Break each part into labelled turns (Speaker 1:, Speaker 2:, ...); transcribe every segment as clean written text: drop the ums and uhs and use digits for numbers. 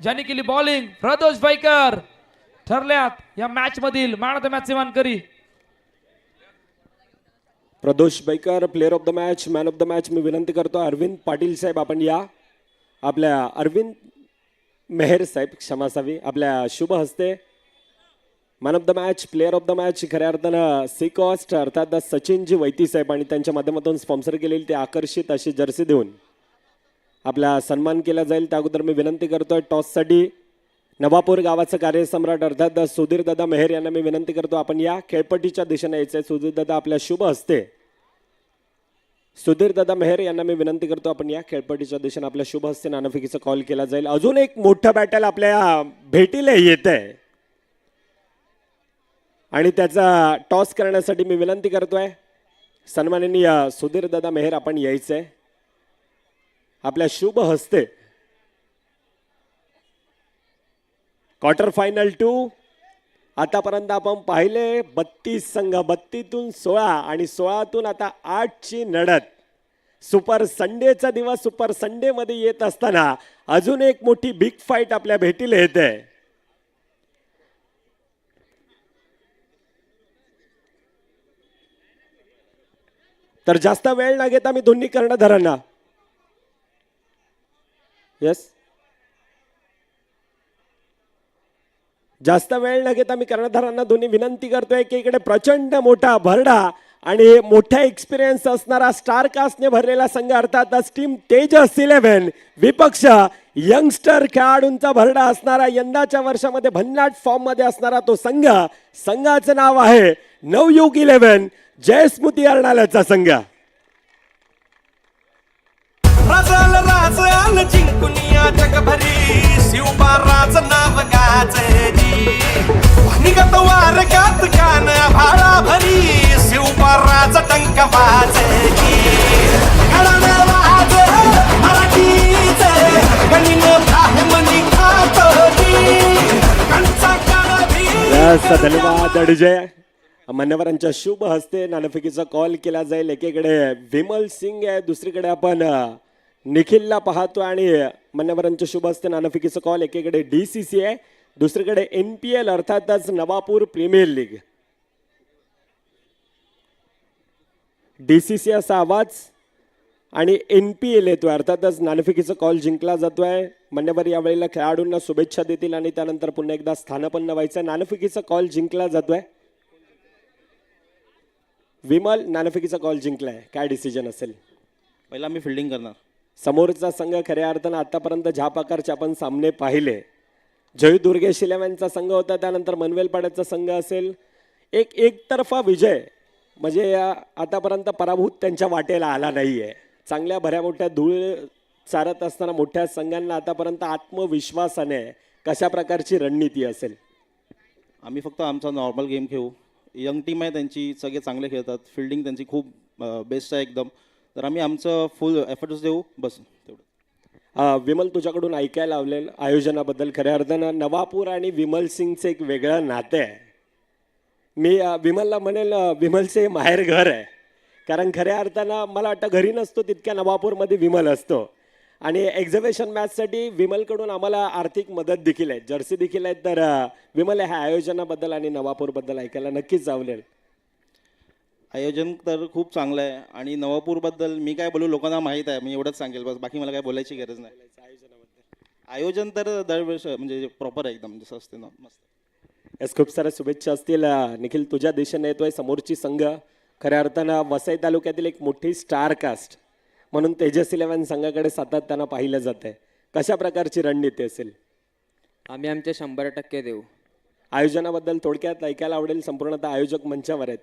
Speaker 1: ज्यांनी केली बॉलिंग प्रदोष भाईकर ठरल्यात या मॅच मधील मॅन ऑफ द मॅच मानकरी.
Speaker 2: Pradosh Baikar player of the match, man of the match मी विनंती करतो अरविंद पाटील साहेब आपण या. आपल्या अरविंद मेहर साहेब क्षमा असावी आपल्या शुभ हस्ते man of the match, player of the match खऱ्या अर्थानं सी कॉस्ट अर्थात सचिनजी वैती साहेब आणि त्यांच्या माध्यमातून स्पॉन्सर केलेली ते आकर्षित अशी जर्सी देऊन आपला सन्मान केला जाईल. त्या अगोदर मी विनंती करतोय टॉससाठी नवापूर गावाचं कार्यसम्राट अर्थात सुधीर दादा मेहर यांना मी विनंती करतो आपण या खेळपट्टीच्या दिशेने यायचंय. सुधीर दादा आपल्या शुभ हस्ते सुधीर दादा मेहर यांना मी विनंती करतो आपण या खेळपट्टीच्या दिशेने आपल्या शुभ हस्ते नाणेफेकीचा कॉल केला जाईल. अजून एक मोठं बॅटल आपल्या भेटीला येत आहे आणि त्याचा टॉस करण्यासाठी मी विनंती करतोय सन्माननीय सुधीर दादा मेहर आपण यायचंय आपल्या शुभ हस्ते. क्वार्टर फायनल 2 आतापर्यंत आपण पाहिले 32 संघ, 32तून 16 आणि 16तून आता 8ची लढत. सुपर संडेचा दिवस सुपर संडे मध्ये येत असताना अजून एक मोठी बिग फाईट आपल्या भेटीला येते. तर जास्त वेळ न घेता मी दोन्ही कर्णधारांना जास्त वेळ न घेता मी कर्णधारांना दोन्ही विनंती करतोय की इकडे प्रचंड मोठा भरडा आणि मोठा एक्सपिरियन्स असणारा स्टार कास्टने भरलेला संघ अर्थात टीम तेजस 11 विपक्ष यंगस्टर खेळाडूंचा भरडा असणारा यंदाच्या वर्षामध्ये भन्नाट फॉर्म मध्ये असणारा तो संघ. संघाचं नाव आहे नवयुग 11 जयस्मृती अर्णाल्याचा संघ.
Speaker 3: राजाला राज आलं जिंकुनिया जगभरी शिवबाराच नाव गाजली निगत वारकात कान भाळा भरी शिवबाराच टंक वाजली घराणं वाज मराठीचे गणिन ब्राह्मणी खातोली कंचा काळभी.
Speaker 2: धन्यवाद अडजय. मान्यवरांच्या शुभ हस्ते नाणेफेकीचा कॉल केला जाईल. एकीकडे विमल सिंग आहे, दुसरीकडे आपण निखिलला पाहतो आणि मान्यवरांच्या शुभ हस्ते नाणेफेकीचा कॉल. एकीकडे DCC आहे, दुसरीकडे NPL अर्थातच नवापूर प्रीमियर लीग. DCC असा आवाज आणि NPL येतोय अर्थातच नाणेफेकीचा कॉल जिंकला जातोय. मान्यवर यावेळेला खेळाडूंना शुभेच्छा देतील आणि त्यानंतर पुन्हा एकदा स्थानापन्न व्हायचं. नाणेफेकीचा कॉल जिंकला जातोय. विमल नाणेफेकीचा कॉल जिंकलाय, काय डिसिजन असेल?
Speaker 4: पहिला मी फिल्डिंग करणार.
Speaker 2: समोरचा संघ खऱ्या अर्थानं आतापर्यंत ज्या प्रकारचे आपण सामने पाहिले, जय दुर्गेश 11चा संघ होता, त्यानंतर मनवेलपाड्याचा संघ असेल, एकतर्फा विजय म्हणजे आतापर्यंत पराभूत त्यांच्या वाटेला आला नाहीये. चांगल्या भऱ्या मोठ्या धूळ चारत असताना मोठ्या संघांना आतापर्यंत आत्मविश्वासाने कशा प्रकारची रणनीती असेल?
Speaker 4: आम्ही फक्त आमचा नॉर्मल गेम खेळू. यंग टीम आहे त्यांची, सगळे चांगले खेळतात, फिल्डिंग त्यांची खूप बेस्ट आहे एकदम. तर आम्ही आमचं फुल एफर्ट्स देऊ बस तेवढं.
Speaker 2: विमल तुझ्याकडून ऐकायला लावलेलं आयोजनाबद्दल खऱ्या अर्थानं नवापूर आणि विमल सिंगचं एक वेगळं नाते आहे. मी विमलला म्हणेल विमलचे माहेर घर आहे, कारण खऱ्या अर्थानं मला वाटतं घरी नसतो तितक्या नवापूरमध्ये विमल असतो. आणि एक्झिबिशन मॅचसाठी विमलकडून आम्हाला आर्थिक मदत देखील आहे, जर्सी देखील आहेत. तर विमल ह्या आयोजनाबद्दल आणि नवापूरबद्दल ऐकायला नक्कीच आवडेल.
Speaker 4: आयोजन तर खूप चांगलं आहे आणि नवापूरबद्दल मी काय बोलू, लोकांना माहीत आहे, मी एवढंच सांगेल बस, बाकी मला काय बोलायची गरज नाही. आयोजन तर दरवर्ष म्हणजे प्रॉपर आहे एकदम जसं असते ना, मस्त.
Speaker 2: यास खूप साऱ्या शुभेच्छा असतील. निखिल तुझ्या दिशेने येतोय. समोरची संघ खऱ्या अर्थानं वसई तालुक्यातील एक मोठी स्टार कास्ट म्हणून तेजस 11 संघाकडे सातत्यानं पाहिलं जात आहे. कशा प्रकारची रणनीती असेल?
Speaker 5: आम्ही आमचे 100% देऊ.
Speaker 2: आयोजनाबद्दल थोडक्यात ऐकायला आवडेल. संपूर्णतः आयोजक मंचावर आहेत,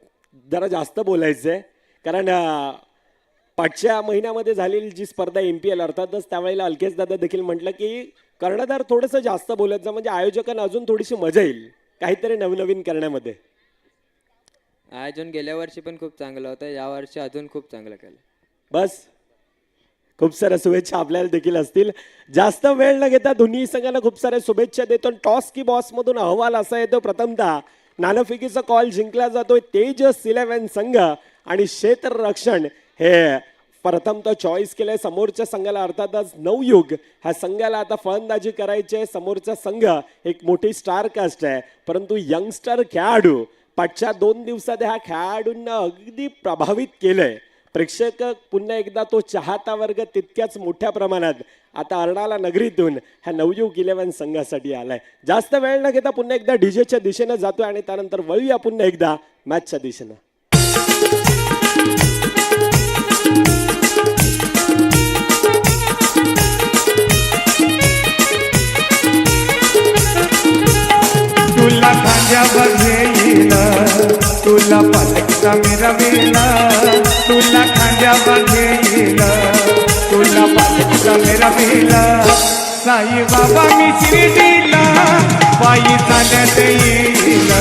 Speaker 2: जरा जास्त बोलायचं आहे कारण पाचच्या महिन्यामध्ये झालेली जी स्पर्धा NPL अर्थातच त्यावेळेला अलकेश दादा देखील म्हटलं की कर्णधार थोडंसं जास्त बोलत जा म्हणजे आयोजकांना अजून थोडीशी मजा येईल काहीतरी नवनवीन करण्यामध्ये.
Speaker 5: आयोजन गेल्या वर्षी पण खूप चांगलं होतं, या वर्षी अजून खूप चांगलं केलं.
Speaker 2: बस खूप साऱ्या शुभेच्छा आपल्याला देखील असतील. जास्त वेळ न घेता दोन्ही संघांना खूप साऱ्या शुभेच्छा देतो. टॉस की बॉस मधून अहवाल असा येतो, प्रथमतः नाणेफेकीचा कॉल जिंकला जातोय तेजस 11 संघ आणि क्षेत्ररक्षण हे प्रथम तो चॉईस केलंय समोरच्या संघाला, अर्थातच नवयुग ह्या संघाला आता फलंदाजी करायची आहे. समोरचा संघ एक मोठी स्टार कास्ट आहे, परंतु यंगस्टर खेळाडू पाठच्या 2 दिवसात ह्या खेळाडूंना अगदी प्रभावित केलंय. प्रेक्षक पुन्हा एकदा तो चाहता वर्ग तितक्याच मोठ्या प्रमाणात आता अर्नाळा नगरीतून ह्या नवयुग 11 संघासाठी आलाय. जास्त वेळ न घेता पुन्हा एकदा डीजेच्या दिशेनं जातोय आणि त्यानंतर वळूया पुन्हा एकदा मॅचच्या दिशेनं.
Speaker 6: तुला खांद्यावर घेईल, तुला पालकचा मिरवेल, तुला खांद्यावर घेईल, तुला पालकचा मिरवेल. साई बाबा मी शिर्डीला पायी चालत येईल,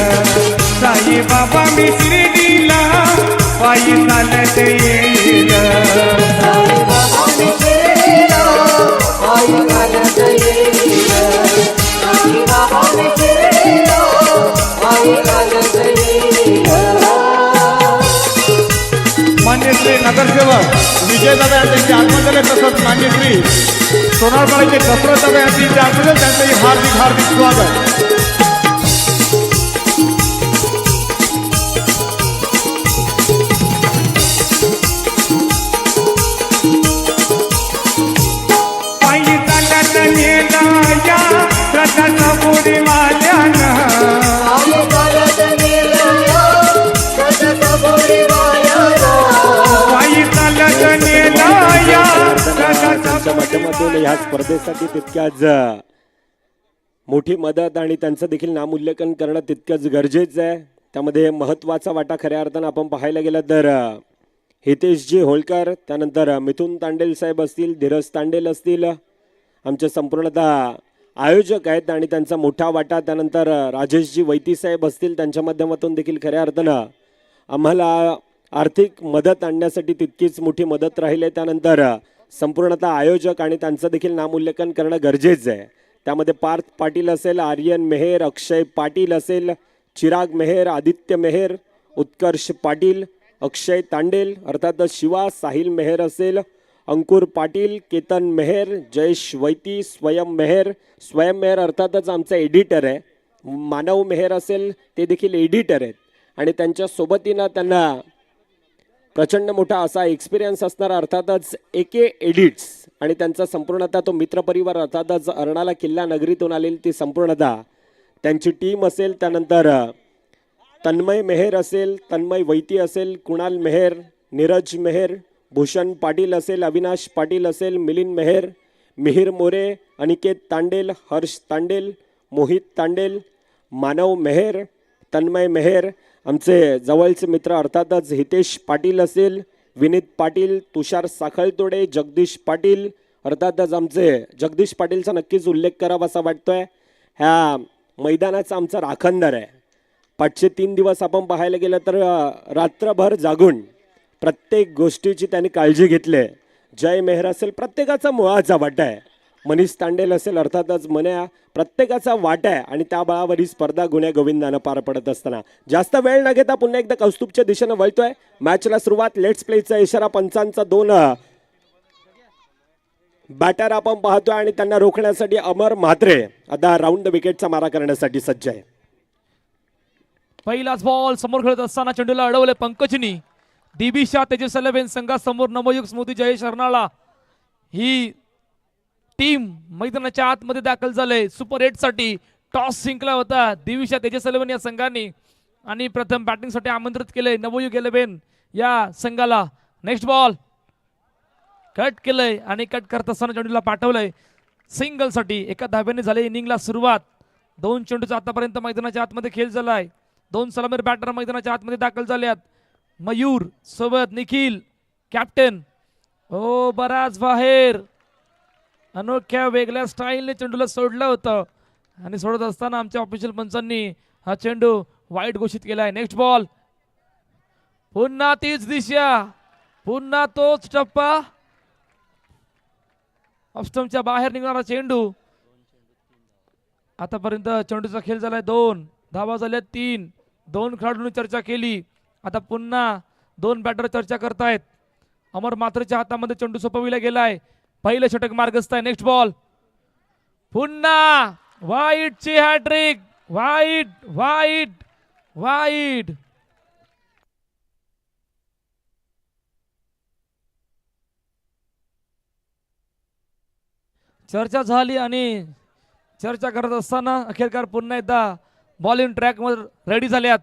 Speaker 6: साई बाबा मी शिर्डीला पायी चालत येईल.
Speaker 7: मान्यश्री नगरसेवक विजयदादा यांचे आत्मदले, तसंच मान्यश्री सोनारपाड्याचे कसरत दादा यांचे आत्मदले, त्यांचे हार्दिक हार्दिक स्वागत.
Speaker 6: पायी चालत नेला या रथाचा बुडीवाल्यानं, पायी चालत नेला या
Speaker 2: त्यांच्या माध्यमातून ह्या स्पर्धेसाठी तितक्याच मोठी मदत आणि त्यांचं देखील नामोल्लेखन करणं तितकंच गरजेचं आहे. त्यामध्ये महत्त्वाचा वाटा खऱ्या अर्थानं आपण पाहायला गेलं तर हितेशजी होळकर, त्यानंतर मिथुन तांडेल साहेब असतील, धीरज तांडेल असतील, आमचे संपूर्णतः आयोजक आहेत आणि त्यांचा मोठा वाटा. त्यानंतर राजेशजी वैती साहेब असतील, त्यांच्या माध्यमातून देखील खऱ्या अर्थानं आम्हाला आर्थिक मदत आणण्यासाठी तितकीच मोठी मदत राहील आहे. त्यानंतर संपूर्णतः आयोजक आणि त्यांचं देखील नामोल्लेखन करणं गरजेचं आहे. त्यामध्ये पार्थ पाटील असेल, आर्यन मेहेर, अक्षय पाटील असेल, चिराग मेहेर, आदित्य मेहेर, उत्कर्ष पाटील, अक्षय तांडेल, अर्थातच शिवा, साहिल मेहेर असेल, अंकुर पाटील, केतन मेहेर, जयेश वैती, स्वयं मेहेर अर्थातच आमचा एडिटर आहे, मानव मेहेर असेल, ते देखील एडिटर आहेत आणि त्यांच्या सोबतीनं त्यांना प्रचंड मोठा असा एक्सपिरियन्स असणारा अर्थातच AK एडिट्स आणि त्यांचा संपूर्णतः तो मित्रपरिवार अर्थातच अर्नाळा किल्ला नगरीतून आलेली ती संपूर्णतः त्यांची टीम असेल. त्यानंतर तन्मय मेहेर असेल, तन्मय वैती असेल, कुणाल मेहेर, नीरज मेहेर, भूषण पाटील असेल, अविनाश पाटील असेल, मिलिंद मेहेर, मिहिर मोरे, अनिकेत तांडेल, हर्ष तांडेल, मोहित तांडेल, मानव मेहेर, तन्मय मेहेर, आमचे जवळचे मित्र अर्थातच हितेश पाटील असेल, विनीत पाटील, तुषार साखळतोडे, जगदीश पाटील, अर्थातच आमचे जगदीश पाटीलचा नक्कीच उल्लेख करावा असा वाटतोय. ह्या मैदानाचा आमचा राखणदार आहे. पाचशे 3 दिवस आपण पाहायला गेलं तर रात्रभर जागून प्रत्येक गोष्टीची त्यांनी काळजी घेतली. जय मेहर असेल, प्रत्येकाचा मुळाचा वाटा आहे. मनीष तांडेल असेल, अर्थातच मन्या, प्रत्येकाचा वाटा आहे आणि त्या बळावर ही स्पर्धा गुण्या गोविंदानं पार पडत असताना जास्त वेळ न घेता पुन्हा एकदा कौस्तुभच्या दिशेनं वळतोय. मॅचला सुरुवात, लेट्स प्लेचा इशारा पंचांचा 2 बॅटर आपण पाहतोय आणि त्यांना रोखण्यासाठी अमर म्हात्रे आता राऊंड द विकेटचा मारा करण्यासाठी सज्ज आहे.
Speaker 1: पहिलाच बॉल समोर खेळत असताना चेंडूला अडवले पंकजनी. दिबिशा तेजस 11 संघासमोर नवयुग स्मृती जयेश अर्नाळा ही टीम मैदानाच्या आतमध्ये दाखल झाले. सुपर 8 साठी टॉस जिंकला होता दिविशा तेजस 11 या संघाने आणि प्रथम बॅटिंग साठी आमंत्रित केले नवयुग 11 या संघाला. नेक्स्ट बॉल कट केलंय आणि कट करत असताना चेंडूला पाठवलंय सिंगल साठी. एका धाब्याने झाले इनिंगला सुरुवात. 2 चेंडूचा आतापर्यंत मैदानाच्या आतमध्ये खेळ झालाय. 2 सलामीर बॅटर मैदानाच्या आतमध्ये दाखल झाल्यात. मयूर सोबत निखिल कॅप्टन. ओ बराच बाहेर अनोख्या वेगळ्या स्टाईलने चेंडूला सोडलं होतं आणि सोडत असताना आमच्या ऑफिशियल पंचांनी हा चेंडू वाईट घोषित केलाय. नेक्स्ट बॉल, पुन्हा तीच दिशा, पुन्हा तोच टप्पा. ऑफस्टमच्या बाहेर निघणारा चेंडू. आतापर्यंत चेंडूचा खेळ झालाय 2 धावा झाल्या 3. 2 खेळाडूंनी चर्चा केली. आता पुन्हा 2 बॅटर चर्चा करतायत. अमर मात्रेच्या हातामध्ये चेंडू सोपविला गेलाय. पहिलं षटक मार्गस्थ आहे. Next ball. पुन्हा वाईटची हॅट्रिक. वाईट वाईट वाईट. चर्चा झाली आणि चर्चा करत असताना अखेरकार पुन्हा एकदा बॉलिंग ट्रॅक मध्ये रेडी झाल्यात.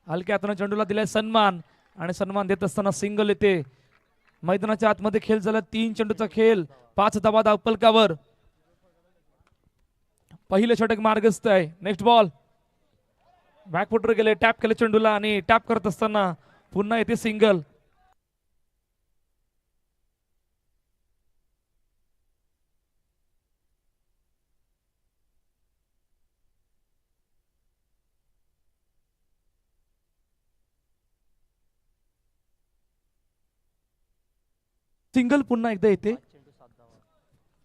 Speaker 1: हलक्या हाताने चेंडूला दिलाय सन्मान आणि सन्मान देत असताना सिंगल येते. मैदानाच्या आतमध्ये खेळ झाला. 3 चेंडूचा खेळ, 5 धावा धावफलकावर. पहिलं षटक मार्गस्थ आहे. Next ball. बॅकफुटर गेले, टॅप केले चेंडूला आणि टॅप करत असताना पुन्हा येते सिंगल. सिंगल पुन्हा एकदा येते.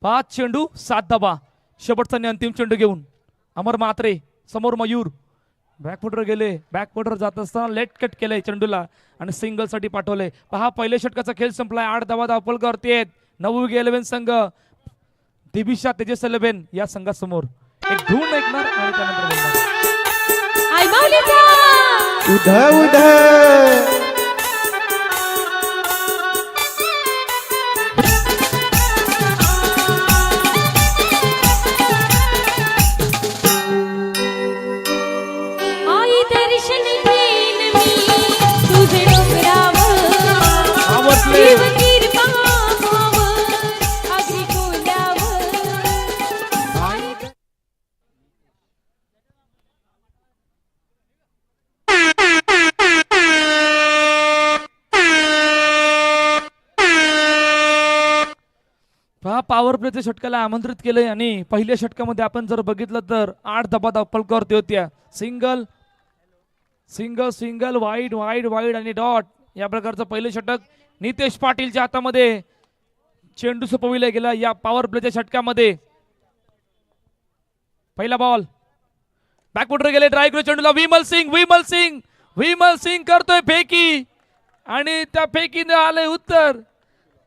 Speaker 1: 5 चेंडू 7 धावा. शेवटचा आणि अंतिम चेंडू घेऊन अमर मात्रे समोर मयूर. बॅकफुटर गेले, बॅकफुटर जात असताना लेट कट केलंय चेंडूला आणि सिंगल साठी पाठवलंय. पहा पहिल्या षटकाचा खेळ संपलाय. 8 धावा धावफलकावरती आहेत. नवयुगी 11 संघ दिबिशा तेजस 11 या संघासमोर. एक धून ऐकणार आणि त्यानंतर बोलणार.
Speaker 8: आई माऊलीचा
Speaker 7: उध उध
Speaker 8: आई दर्शन घेईन मी तुझे डोंगरावर
Speaker 1: आवडले.
Speaker 8: शिव कृपा भावर अगदी कोल्यावर.
Speaker 1: पहा पॉवर प्लेच्या षटकाला आमंत्रित केलंय आणि पहिल्या षटकामध्ये आपण जर बघितलं तर 8 धावा धावफलकावरती होत्या. Single single single wide wide wide आणि डॉट या प्रकारचं पहिलं षटक नितेश पाटीलच्या हातामध्ये चेंडू सोपविला गेला या पॉवर प्लेच्या षटकामध्ये. पहिला बॉल. बॅकफुटर गेले, ड्राईव्ह करून चेंडूला विमल सिंग करतोय फेकी आणि त्या फेकीने आलंय उत्तर.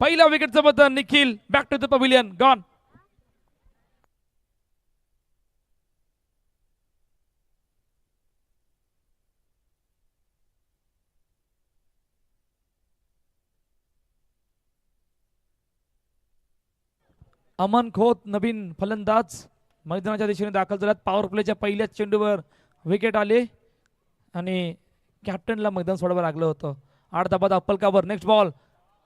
Speaker 1: पहिला विकेटचं बटन. Nikhil back to the pavilion. Gone. Aman Khot नवीन फलंदाज मैदानाच्या दिशेने दाखल झाल्यात. पॉवर प्लेच्या पहिल्याच चेंडूवर विकेट आले आणि कॅप्टनला मैदान सोडावं लागलं होतं. 8 धावा धावफलकावर. Next ball.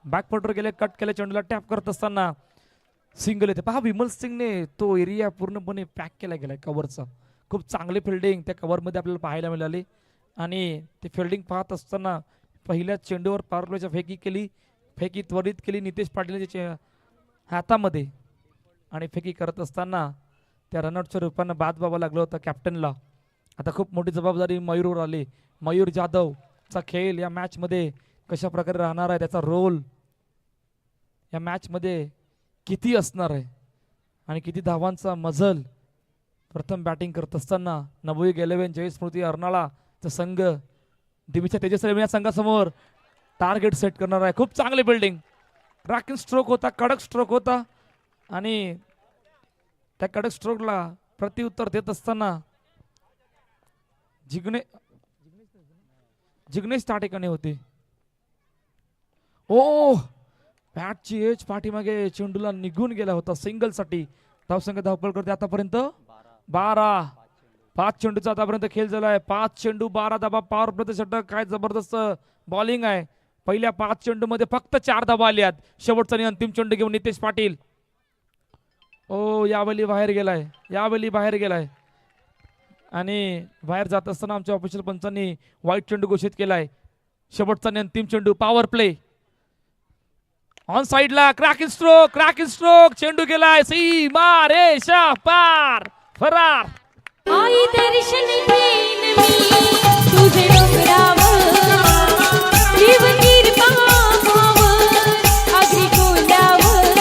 Speaker 1: बॅकफुटर गेले, कट केले चेंडूला, टॅप करत असताना सिंगल येते. पहा विमल सिंगने तो एरिया पूर्णपणे पॅक केला गेलाय कव्हरचा. खूप चांगली फिल्डिंग त्या कव्हरमध्ये आपल्याला पाहायला मिळाली आणि ते फिल्डिंग पाहत असताना पहिल्या चेंडूवर पॉवर प्लेच्या फेकी त्वरित केली नितेश पाटीलच्या हातामध्ये आणि फेकी करत असताना त्या रनआउटच्या रूपानं बाद व्हावं लागलं होतं कॅप्टनला. आता खूप मोठी जबाबदारी मयूरवर आली. मयूर जाधवचा खेळ या मॅचमध्ये कशा प्रकारे राहणार आहे, त्याचा रोल या मॅचमध्ये किती असणार आहे आणि किती धावांचा मजल. प्रथम बॅटिंग करत असताना नवयुग 11 जय स्मृती अर्नाळाचा संघ दिबिशा तेजस 11 या संघासमोर टार्गेट सेट करणार आहे. खूप चांगली बिल्डिंग. क्रॅकिंग स्ट्रोक होता, कडक स्ट्रोक होता आणि त्या कडक स्ट्रोकला प्रत्युत्तर देत असताना जिग्नेश त्या ठिकाणी होते. ओ बॅटची एज पाठीमागे चेंडूला निघून गेला होता. सिंगल साठी धावसंख्या धावपळ करते आतापर्यंत 12. 5 चेंडूचा आतापर्यंत खेळ झालाय. 5 चेंडू 12 धावा. पॉवर प्लेचं षटक. काय जबरदस्त बॉलिंग आहे. पहिल्या 5 चेंडू मध्ये फक्त 4 धावा आल्यात. शेवटचा आणि अंतिम चेंडू घेऊन नितेश पाटील. ओ यावेळी बाहेर गेलाय आणि बाहेर जात असताना आमच्या ऑफिशियल पंचांनी वाईट चेंडू घोषित केलाय. शेवटचा आणि अंतिम चेंडू पॉवर प्ले. ऑन साइडला क्रॅकिंग स्ट्रोक चेंडू गेलाय सीमा रेषा पार. फरार.
Speaker 8: आई दर्शन घेईन मी तुझे डोंगरावर शिव कृपा भावर अगदी कोल्यावर.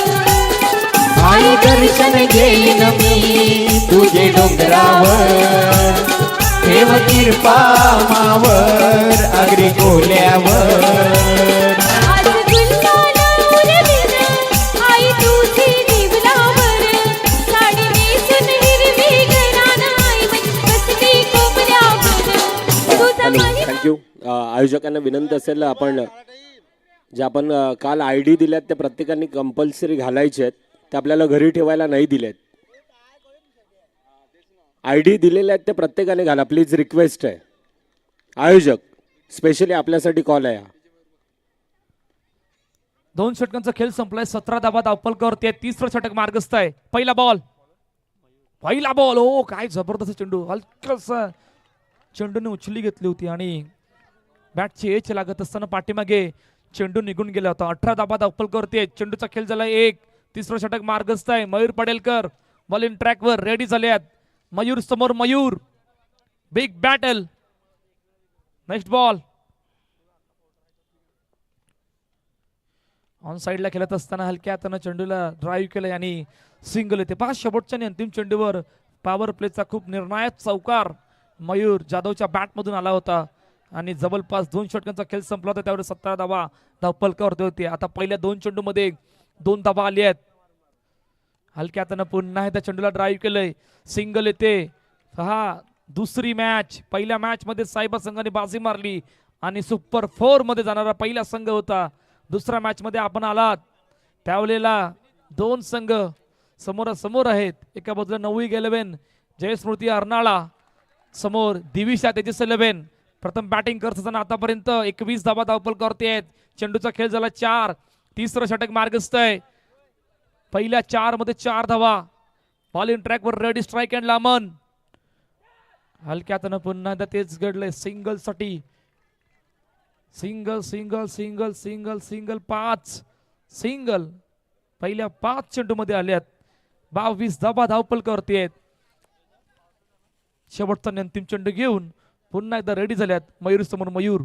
Speaker 6: आई दर्शन घेईन मी तुझे डोंगरावर देव कृपा मावर अग्री कोल्यावर.
Speaker 2: आयोजकांना विनंती असेल आपण जे आपण काल आय डी दिल्यात ते प्रत्येकाने कंपल्सरी घालायचे आहेत, ते आपल्याला घरी ठेवायला नाही दिलेत. आय डी दिलेले आहेत ते प्रत्येकाने घाला प्लीज, रिक्वेस्ट आहे. आयोजक स्पेशली आपल्यासाठी कॉल आहे.
Speaker 1: 2 षटकांचा खेळ संपलाय. 17 धावा धावपलकावरती आहे. तिसरं षटक मार्गस्थ आहे. पहिला बॉल ओ काय जबरदस्त चेंडू, हलकासा चेंडूने उचली घेतली होती आणि बॅटची एच लागत असताना पाठीमागे चेंडू निघून गेला होता. 18 धावा धावपलकावरती आहे. चेंडूचा खेळ झाला 1. तिसरं षटक मार्गस्थ आहे. मयूर पडेलकर बॉल इन ट्रॅकवर रेडी झाले आहेत. मयूर समोर Mayur, big battle. Next ball on साइडला खेळत असताना हलक्या हातानं चेंडूला ड्राईव्ह केलंय आणि सिंगल येते. 5 शेवटच्या आणि अंतिम चेंडूवर पॉवर प्लेचा खूप निर्णायक चौकार मयूर जाधवच्या बॅटमधून आला होता आणि जवळपास 2 षटकांचा खेळ संपला होता. त्यावर 17 धावा धावपलकावरती होते. आता पहिल्या 2 चेंडूमध्ये 2 धावा आली आहेत. हलक्या हातानं पुन्हा एकदा चेंडूला ड्राईव्ह केलंय, सिंगल येते. दुसरी मॅच, पहिल्या मॅच मध्ये सायबा संघाने बाजी मारली आणि सुपर 4 मध्ये जाणारा पहिला संघ होता. दुसऱ्या मॅच मध्ये आपण आलात त्यावेळेला 2 संघ समोरासमोर आहेत. एका बाजूला नवी 11 जयस्मृती अर्नाळा, समोर दिविशा तेजस 11. प्रथम बॅटिंग करत असताना आतापर्यंत 21 धावा धावपलकावरती आहेत. चेंडूचा खेळ झाला 4. तिसरं षटक मार्गस्थ आहे. पहिल्या 4 मध्ये 4 धावा. बॉल इन ट्रॅकवर रेडी, स्ट्राईक अँड लामन. हलक्या हातानं पुन्हा एकदा तेच घडलंय सिंगल साठी. Single single single single single 5 single पहिल्या 5 चेंडू मध्ये आल्यात. 22 धावा धावपलकावरती आहेत. शेवटचा आणि अंतिम चेंडू घेऊन पुन्हा एकदा रेडी झाल्यात मयूर समोर मयूर.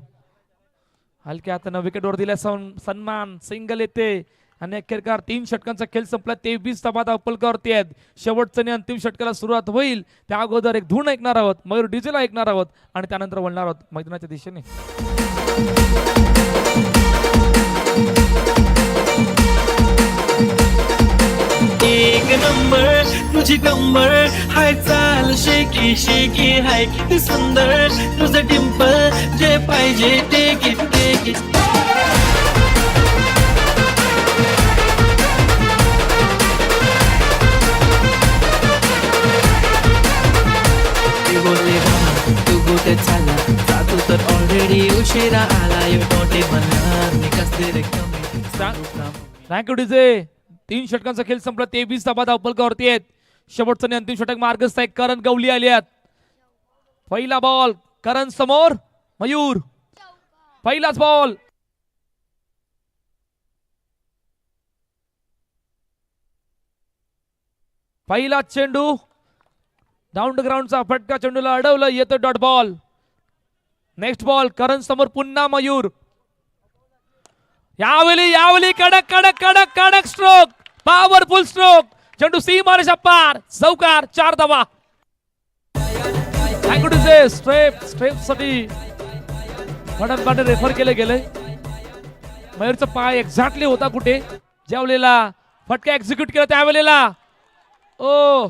Speaker 1: हलक्या हातानं विकेटवर दिल्या सन्मान, सिंगल येते आणि अखेरकार 3 षटकांचा खेळ संपला. 23 धावा धावपलकावरती आहेत. शेवटचं आणि अंतिम षटकाला सुरुवात होईल त्या अगोदर एक धून ऐकणार आहोत, मयूर डीजेला ऐकणार आहोत आणि त्यानंतर वळणार आहोत मैदानाच्या दिशेने.
Speaker 3: एक नंबर तुझी कंबर, हाय चाल शेकी शेकी, हाय किती सुंदर तुझं डिंपल, जे पाहिजे ते घे. तू गोटे चाला जातो तर ऑलरेडी उशिरा आला. यू नोटे मला मी कसले रे कमी.
Speaker 1: Thank you DJ. 3 षटकांचा खेळ संपला. 23 धावा धावपलकावरती आहेत. शेवटचं आणि अंतिम षटक मार्गस्थ आहे. करण गवली आले आहेत. पहिला बॉल करण समोर मयूर. पहिलाच बॉल. पहिला चेंडू डाऊन ग्राउंडचा फटका चेंडूला अडवलं, येतो डॉट बॉल. नेक्स्ट बॉल करण समोर पुन्हा मयूर. यावेळी कडक कडक कडक कडक स्ट्रोक, पॉवरफुल स्ट्रोक. चेंडू सीमारेषा पार, चौकार. 4 धावा. थँक्यू टू से स्ट्रेप साठी फडणबाने रेफर केले गेले. मयूरचा पाय एक्झॅक्टली होता कुठे ज्या वेळेला फटका एक्झिक्यूट केला त्यावेळेला. ओ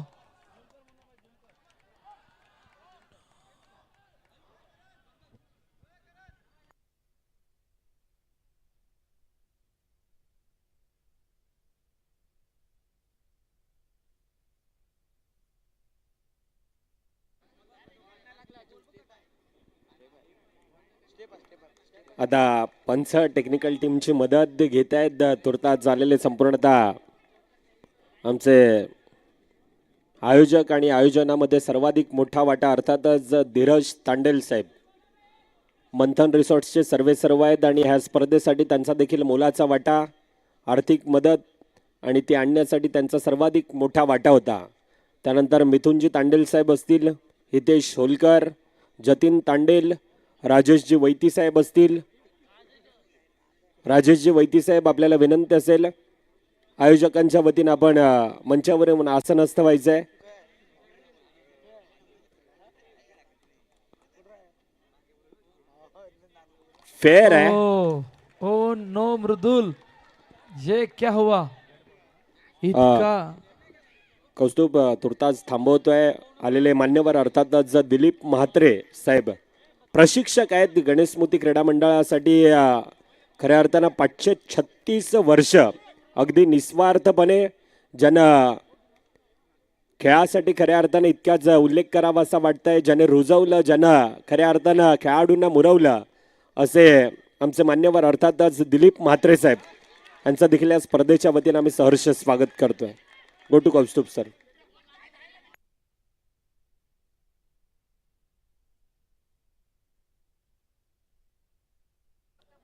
Speaker 2: आता पंच टेक्निकल टीमची मदत घेत आहेत. तुर्तास झालेले संपूर्णतः आमचे आयोजक आणि आयोजनामध्ये सर्वाधिक मोठा वाटा अर्थातच धीरज तांडेल साहेब, मंथन रिसॉर्ट्सचे सर्व आहेत आणि ह्या स्पर्धेसाठी त्यांचा देखील मोलाचा वाटा, आर्थिक मदत आणि ती आणण्यासाठी त्यांचा सर्वाधिक मोठा वाटा होता. त्यानंतर मिथुनजी तांडेल साहेब असतील, हितेश होलकर, जतीन तांडेल, राजेशजी वैती साहेब असतील. राजेशजी वैती साहेब, आपल्याला विनंती असेल आयोजकांच्या वतीनं आपण मंचावर येऊन आसनस्थ व्हायचं आहे. फेअर आहे.
Speaker 1: ओ नो मृदुल, ये क्या हुआ? इतका
Speaker 2: कौस्तुभ तुर्तास थांबवतोय. आलेले मान्यवर अर्थातच दिलीप म्हात्रे साहेब, प्रशिक्षक आहेत गणेश स्मृती क्रीडा मंडळासाठी खऱ्या अर्थानं 536 वर्ष अगदी निस्वार्थपणे ज्यानं खेळासाठी खऱ्या अर्थानं इतक्याच उल्लेख करावा असा वाटतंय, ज्याने रुजवलं, ज्यानं खऱ्या अर्थानं खेळाडूंना मुरवलं, असे आमचे मान्यवर अर्थातच दिलीप म्हात्रे साहेब यांचं देखील या स्पर्धेच्या वतीनं आम्ही सहर्ष स्वागत करतोय. Go to Kaustubh sir.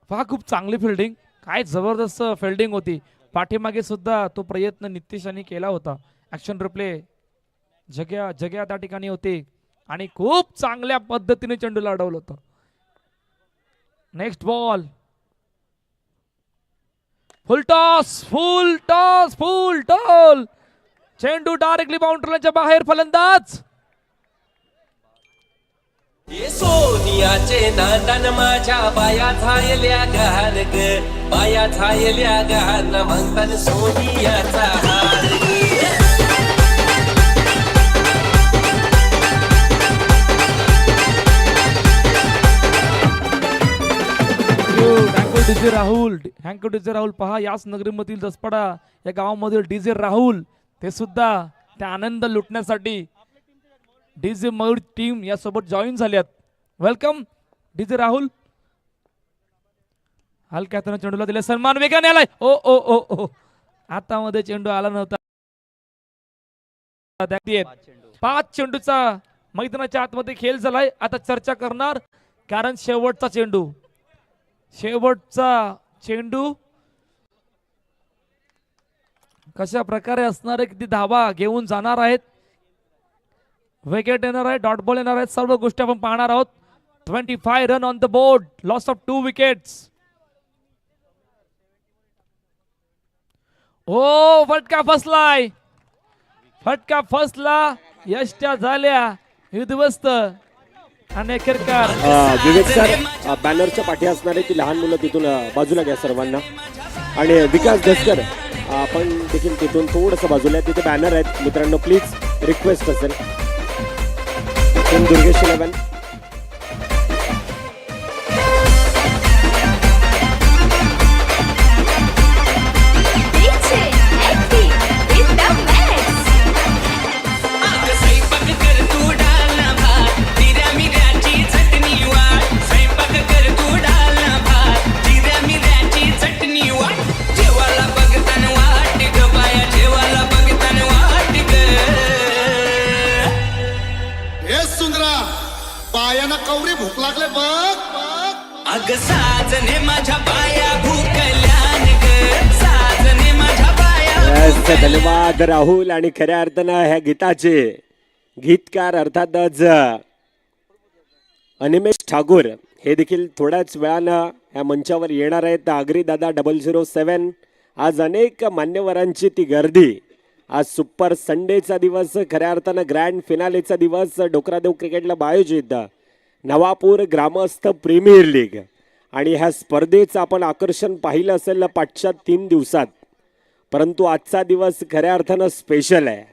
Speaker 1: पहा खूप चांगली फिल्डिंग, काय जबरदस्त फिल्डिंग होती. पाठीमागे सुद्धा तो प्रयत्न नितीश यांनी केला होता. ऍक्शन रिप्ले जग्या त्या ठिकाणी होते आणि खूप चांगल्या पद्धतीने चेंडूला अडवलं होतं. Next ball, full toss, full toss, full toss. चेंडू डायरेक्टली बाउंड्रीच्या बाहेर. फलंदाज
Speaker 3: ये सोनियाचे नांदन माझ्या बाया झायल्या गहान ग, बाया झायल्या गहान म्हणतात सोनियाचा हार ग.
Speaker 1: DJ Rahul, thank you DJ Rahul. पहा याच नगरीमधील दसपडा या गावामधील डीजे राहुल ते सुद्धा त्या आनंद लुटण्यासाठी डीजे मयूर टीम या सोबत जॉईन झाल्यात. Welcome DJ Rahul. हलक्या हाताने चेंडूला दिले, सन्मान वेगाने आलाय. ओ ओ ओ ओ आता मध्ये चेंडू आला नव्हता. 5 चेंडूचा मैदानाच्या आतमध्ये खेळ झालाय. आता चर्चा करणार कारण शेवटचा चेंडू कशा प्रकारे असणार आहे, किती धावा घेऊन जाणार आहेत, विकेट येणार आहे, डॉट बॉल येणार आहेत, सर्व गोष्टी आपण पाहणार आहोत. 25 run on the board, loss of 2 wickets. ओ फटका फसला, यष्ट्या झाल्या युद्धवस्त आणि अखेरकार.
Speaker 2: विवेक सर, बॅनरच्या पाठी असणारे ती लहान मुलं तिथून बाजूला घ्या सर्वांना. आणि विकास दसकर आपण देखील तिथून थोडंसं बाजूला. तिथे बॅनर आहेत मित्रांनो, प्लीज रिक्वेस्ट असेल. दुर्गेश 11.
Speaker 7: पायाना कवरी भूक लागले बघ.
Speaker 3: अग साजने माझ्या बाया भूकल्यान ग, साजने माझ्या बाया.
Speaker 2: धन्यवाद राहुल. आणि खऱ्या अर्थानं ह्या गीताचे गीतकार अर्थातच अनिमेश ठाकूर हे देखील थोड्याच वेळानं या मंचावर येणार आहेत. आगरी दादा 007. आज अनेक मान्यवरांची ती गर्दी. आज सुपर संडेचा दिवस, खऱ्या अर्थानं ग्रँड फिनालेचा दिवस. डोकरादेव क्रिकेट क्लब आयोजित नवापूर ग्रामस्थ प्रीमियर लीग आणि ह्या स्पर्धेचं आपण आकर्षण पाहिलं असेल पाठच्या 3 दिवसात. परंतु आजचा दिवस खऱ्या अर्थानं स्पेशल आहे.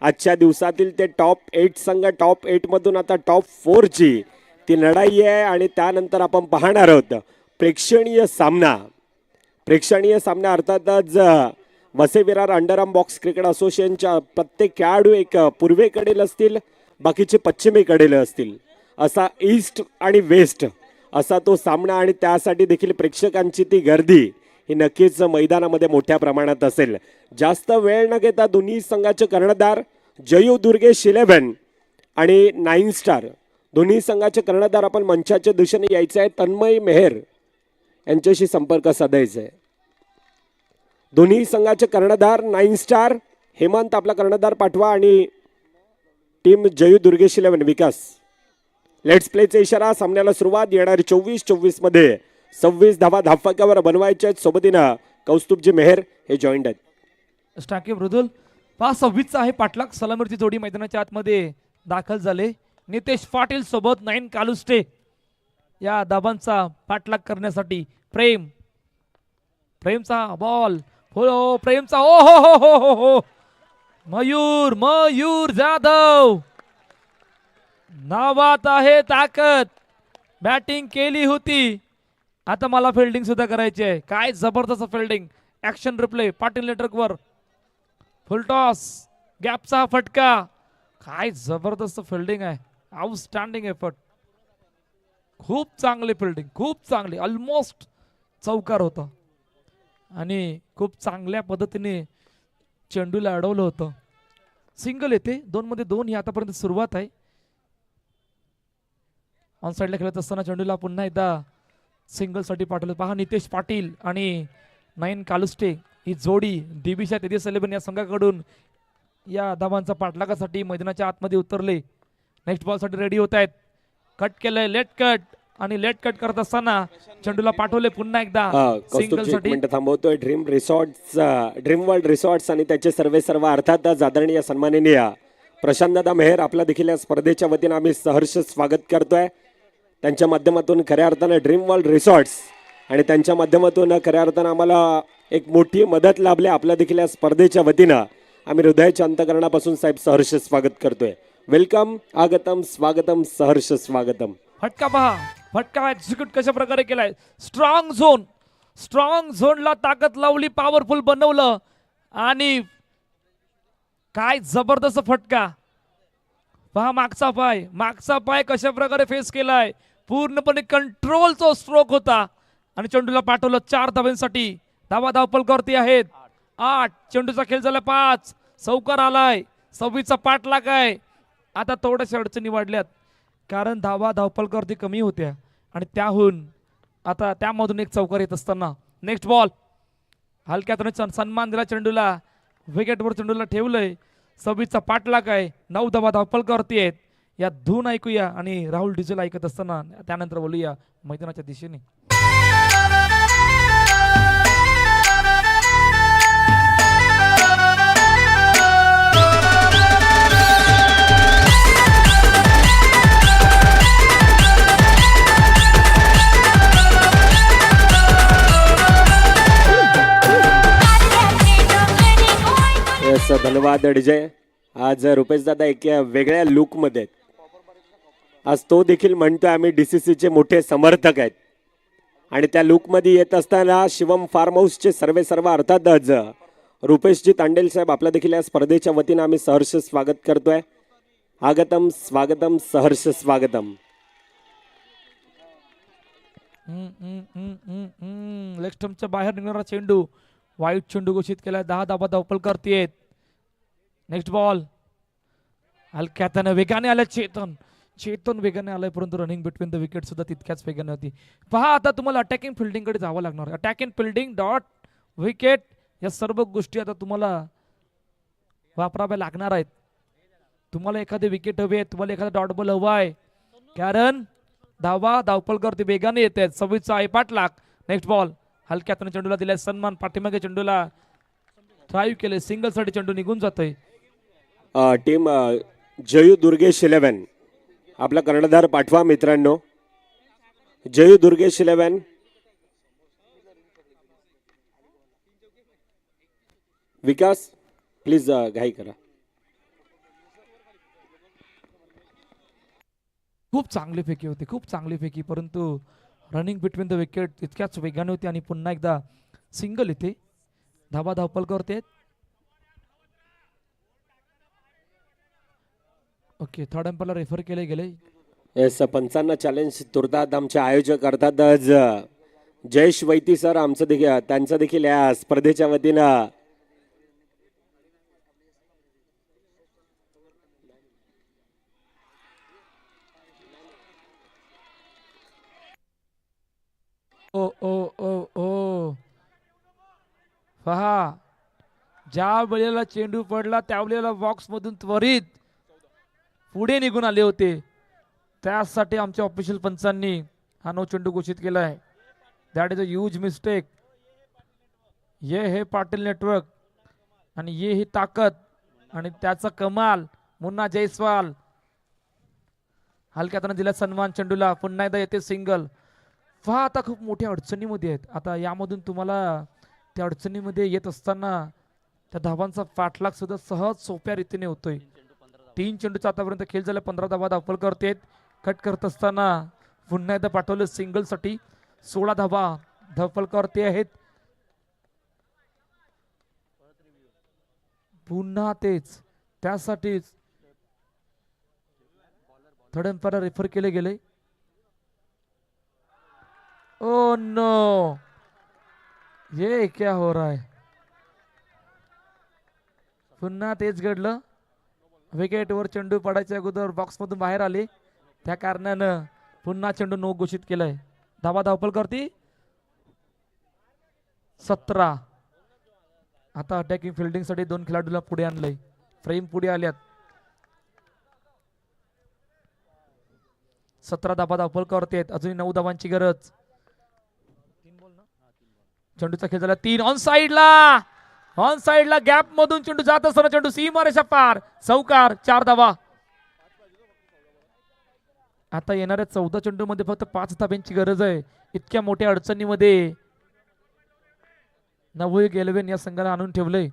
Speaker 2: आजच्या दिवसातील ते टॉप 8 संघ, टॉप 8 मधून आता टॉप 4 ची ती लढाई आहे. आणि त्यानंतर आपण पाहणार आहोत प्रेक्षणीय सामना अर्थातच वसे विरार अंडरआर्म बॉक्स क्रिकेट असोसिएशनच्या प्रत्येक खेळाडू एक पूर्वेकडील असतील, बाकीचे पश्चिमेकडील असतील, असा ईस्ट आणि वेस्ट असा तो सामना. आणि त्यासाठी देखील प्रेक्षकांची ती गर्दी ही नक्कीच मैदानामध्ये मोठ्या प्रमाणात असेल. जास्त वेळ न घेता दोन्ही संघाचे कर्णधार जयू दुर्गेश 11 आणि 9 स्टार दोन्ही संघाचे कर्णधार आपण मंचाच्या दिशेने यायचे आहे. तन्मय मेहर यांच्याशी संपर्क साधायचा आहे. दोन्ही संघाचे कर्णधार 9 स्टार हेमंत आपला कर्णधार पाठवा आणि टीम जयू दुर्गेश 11 विकास. लेट्स प्लेचा इशारा. सामन्याला सुरुवात. येणारी 24-24 मध्ये 26 धावा धावफलकावर बनवायचे आहेत. सोबतीनं कौस्तुभजी मेहर हे जॉईंट आहेत.
Speaker 1: स्टाके मृदुल 26 आहे पाटलाग. सलामीरची जोडी मैदानाच्या आतमध्ये दाखल झाले. नितेश पाटील सोबत 9 कालुस्टे या धाबांचा पाठलाग करण्यासाठी. प्रेमचा बॉल, प्रेमचा ओ हो हो हो हो हो मयूर जाधव नावात आहे ताकद. बॅटिंग केली होती, आता मला फिल्डिंग सुद्धा करायची आहे. काय जबरदस्त फिल्डिंग. ऍक्शन रिप्ले पाटील नेटवर्कवर. फुलटॉस गॅपचा फटका. काय जबरदस्त फिल्डिंग आहे. Outstanding effort. खूप चांगली फिल्डिंग, खूप चांगली. ऑलमोस्ट चौकार होता आणि खूप चांगल्या पद्धतीने चेंडूला अडवलं होतं. सिंगल येते 2 मध्ये 2 ही आतापर्यंत सुरुवात आहे. ऑन साईडला खेळत असताना चेंडूला पुन्हा एकदा सिंगलसाठी पाठवलं. पहा नितेश पाटील आणि नयन कालुस्टे ही जोडी दिबिशा तेजस 11 या संघाकडून या धावांचा पाठलागासाठी मैदानाच्या आतमध्ये उतरले. नेक्स्ट बॉलसाठी रेडी होत आहेत. कट केलंय, लेट कट आणि लेट कट करत असताना चेंडूला पाठवले पुन्हा एकदा
Speaker 2: कौस्तुभजी
Speaker 1: सिंगल
Speaker 2: एक
Speaker 1: साठी.
Speaker 2: मिनिट थांबवतोय. ड्रीम वर्ल्ड रिसॉर्ट्स आणि त्याचे सर्व अर्थात आदरणीय सन्माननीय प्रशांतदादा मेहर आपला देखील या स्पर्धेच्या वतीनं आम्ही सहर्ष स्वागत करतोय. त्यांच्या माध्यमातून खऱ्या अर्थानं ड्रीम वर्ल्ड रिसॉर्ट्स आणि त्यांच्या माध्यमातून खऱ्या अर्थानं आम्हाला एक मोठी मदत लाभली. आपल्या देखील या स्पर्धेच्या वतीनं आम्ही हृदयाच्या अंतकरणापासून साहेब सहर्ष स्वागत करतोय. वेलकम, आगतम, स्वागतम, सहर्ष स्वागतम.
Speaker 1: फटका पहा, फटका एक्झिक्यूट कशा प्रकारे केलाय. स्ट्रॉंग झोनला ताकद लावली, पॉवरफुल बनवलं आणि काय जबरदस्त फटका. पहा मागचा पाय कशा प्रकारे फेस केलाय. पूर्णपणे कंट्रोलचा स्ट्रोक होता आणि चेंडूला पाठवलं 4 धावांसाठी. धावपलकावरती आहेत 8. चेंडूचा खेळ झाला 5. चौकार आलाय. 26चा पाठलाग आहे. आता थोड्याशा अडचणी वाढल्यात कारण धावपलकावरती कमी होत्या आणि त्यामधून एक चौकार येत असताना नेक्स्ट बॉल हलक्यात सन्मान दिला चेंडूला. विकेटवर चेंडूला ठेवलंय. 26चा पाठलाग आहे. 9 धावपलकावरती आहेत. या धून ऐकूया आणि राहुल डिझेल ऐकत असताना त्यानंतर बोलूया मैदानाच्या दिशेने.
Speaker 2: धन्यवाद डिजय. आज रुपेश दादा एक वेगळ्या लुक मध्ये आज तो देखील म्हणतोय आम्ही DCCचे मोठे समर्थक आहेत आणि त्या लुक मध्ये येत असताना शिवम फार्म हाऊसचे सर्व अर्थातच रुपेशजी तांडेल साहेब आपल्या देखील या स्पर्धेच्या वतीनं आम्ही सहर्ष स्वागत करतोय. आगतम, स्वागतम, सहर्ष स्वागतम.
Speaker 1: लेग स्टंपच्या बाहेर निघणारा चेंडू वाईट चेंडू घोषित केलाय. 10 धावपलकावरती आहेत. नेक्स्ट बॉल हलक्यात वेगाने आल्या चेतन वेगाने आलाय परंतु रनिंग बिटवीन द विकेट सुद्धा तितक्याच वेगाने होती. पहा आता तुम्हाला अटॅकिंग फिल्डिंग कडे जावं लागणार. अटॅकिंग फिल्डिंग डॉट विकेट या सर्व गोष्टी आता तुम्हाला वापराव्या लागणार आहेत. तुम्हाला एखादे विकेट हवे आहे, तुम्हाला एखादा डॉट बॉल हवा आहे कारण धावपलकावरती वेगाने येत आहेत. 26चा आहे पाठलाग. नेक्स्ट बॉल हलक्यात चेंडूला दिलाय सन्मान. पाठीमागे चेंडूला ड्राईव्ह केले. सिंगल साठी चेंडू निघून जातोय.
Speaker 2: टीम जयू दुर्गेश 11 आपला कर्णधार पाठवा मित्रांनो. जयू दुर्गेश 11 विकास प्लीज घाई करा.
Speaker 1: खूप चांगली फेकी परंतु रनिंग बिटवीन द विकेट इतक्याच वेगाने होती आणि पुन्हा एकदा सिंगल येते. धावपलकावरती आहेत. ओके, थर्ड अंपायरला रेफर केले गेले.
Speaker 2: येस, 55 चॅलेंज तुर्तात आमचे आयोजक अर्थातच जयेश वैती सर त्यांचं देखील या स्पर्धेच्या वतीनं
Speaker 1: ओ पहा ज्या वेळेला चेंडू पडला त्यावेळेला बॉक्स मधून त्वरित पुढे निघून आले होते. त्यासाठी आमच्या ऑफिशियल पंचांनी हा नो चेंडू घोषित केला आहे. That is a huge mistake. ये हे पाटील नेटवर्क आणि ये ही ताकद आणि त्याचा कमाल. मुन्ना जयस्वाल हलक्यात दिला सन्मान चेंडूला. पुन्हा एकदा येते सिंगल. पहा आता खूप मोठ्या अडचणीमध्ये आहेत. आता यामधून तुम्हाला त्या अडचणीमध्ये येत असताना त्या धावांचा पाठलाग सुद्धा सहज सोप्या रीतीने होतोय. 3 चेंडूचा आतापर्यंत खेळ झाला. 15 धावा धावपलकावरती आहेत. कट करत असताना पुन्हा एकदा पाठवलं सिंगल साठी 16 धावा धपलकरती आहेत. पुन्हा तेच त्यासाठीच थर्ड एम्पायर रेफर केले गेले. ओ नो, ये क्या हो रहा है. पुन्हा तेच घडलं. विकेटवर चेंडू पडायच्या अगोदर बॉक्स मधून बाहेर आले, त्या कारणानं पुन्हा चेंडू नो घोषित केलाय. धावा धावपलकरती 17. आता अटॅकिंग फिल्डिंग साठी 2 खेळाडूला पुढे आणलंय. फ्रेम पुढे आल्यात. 17 धावा धावपलकरती आहेत. अजून 9 धावांची गरज. चेंडूचा खेळ झाला 3 ऑन साइडला गॅप मधून चेंडू जात असताना चेंडू सीमारेषा पार, चौकार. 4 धावा. आता येणाऱ्या 14 चेंडू मध्ये फक्त 5 धाब्यांची गरज आहे. इतक्या मोठ्या अडचणीमध्ये नवयुग 11 या संघाला आणून ठेवलंय.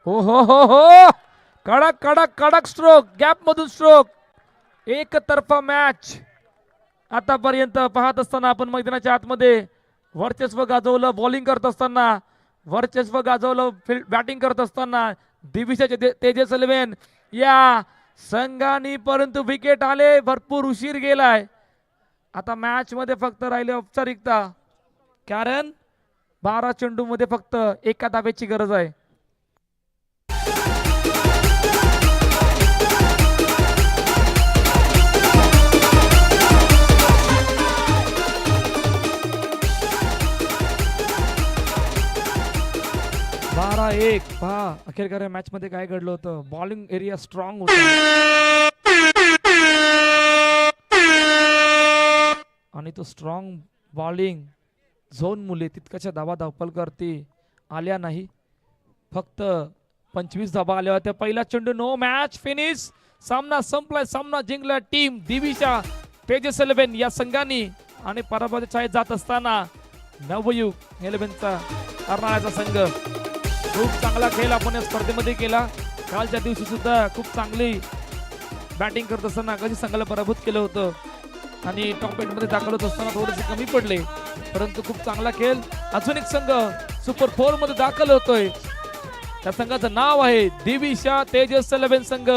Speaker 1: हो हो हो हो, कडक कडक कडक स्ट्रोक, गॅप मधून स्ट्रोक. एकतर्फा मॅच आतापर्यंत पाहत असताना आपण मैदानाच्या आतमध्ये वर्चस्व गाजवलं. बॉलिंग करत असताना वर्चस्व गाजवलं, बॅटिंग करत असताना दिविशाचे तेजस 11 या संघाने, परंतु विकेट आले, भरपूर उशीर गेलाय. आता मॅच मध्ये फक्त राहिले औपचारिकता, कारण 12 चेंडू मध्ये फक्त 1 धाब्याची गरज आहे. बारा 1. पहा अखेरकार या मॅच मध्ये काय घडलं होतं. बॉलिंग एरिया स्ट्रॉंग होता आणि तो स्ट्रॉंग बॉलिंग झोन मुले तितक्याच्या धावा धावपलकरती आल्या नाही. फक्त 25 धावा आल्या होत्या. पहिला चेंडू नो, मॅच फिनिश. सामना संपलाय, सामना जिंकला टीम दिविशा तेजस 11 या संघाने. आणि पराभवाच्या छायेत जात असताना नवयुग 11चा अर्नाळ्याचा संघ खूप चांगला खेळ आपण या स्पर्धेमध्ये केला. कालच्या दिवशी सुद्धा खूप चांगली बॅटिंग करत असताना कधी संघाला पराभूत केलं होतं आणि टॉप 8 मध्ये दाखल होत असताना थोडेसे कमी पडले, परंतु खूप चांगला खेळ. अजून एक संघ सुपर 4 मध्ये दाखल होतोय. त्या संघाचं नाव आहे दिविशा तेजस 11 संघ.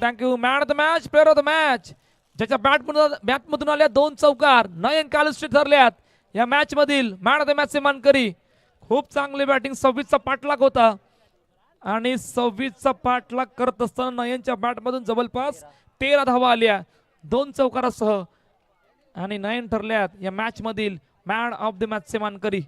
Speaker 1: Thank you. Man of the match, player of the match, ज्याच्या बॅटमधून आल्या 2 चौकार, नयन कालुश्री ठरल्यात या मॅच मधील मॅन ऑफ द मॅचचे मानकरी. खूप चांगली बॅटिंग, 26चा पाठलाग होता आणि 26चा पाठलाग करत असताना नयनच्या बॅटमधून जवळपास 13 धावा आल्या 2 चौकारासह आणि नयन ठरल्यात या मॅच मधील मॅन ऑफ द मॅचचे मानकरी.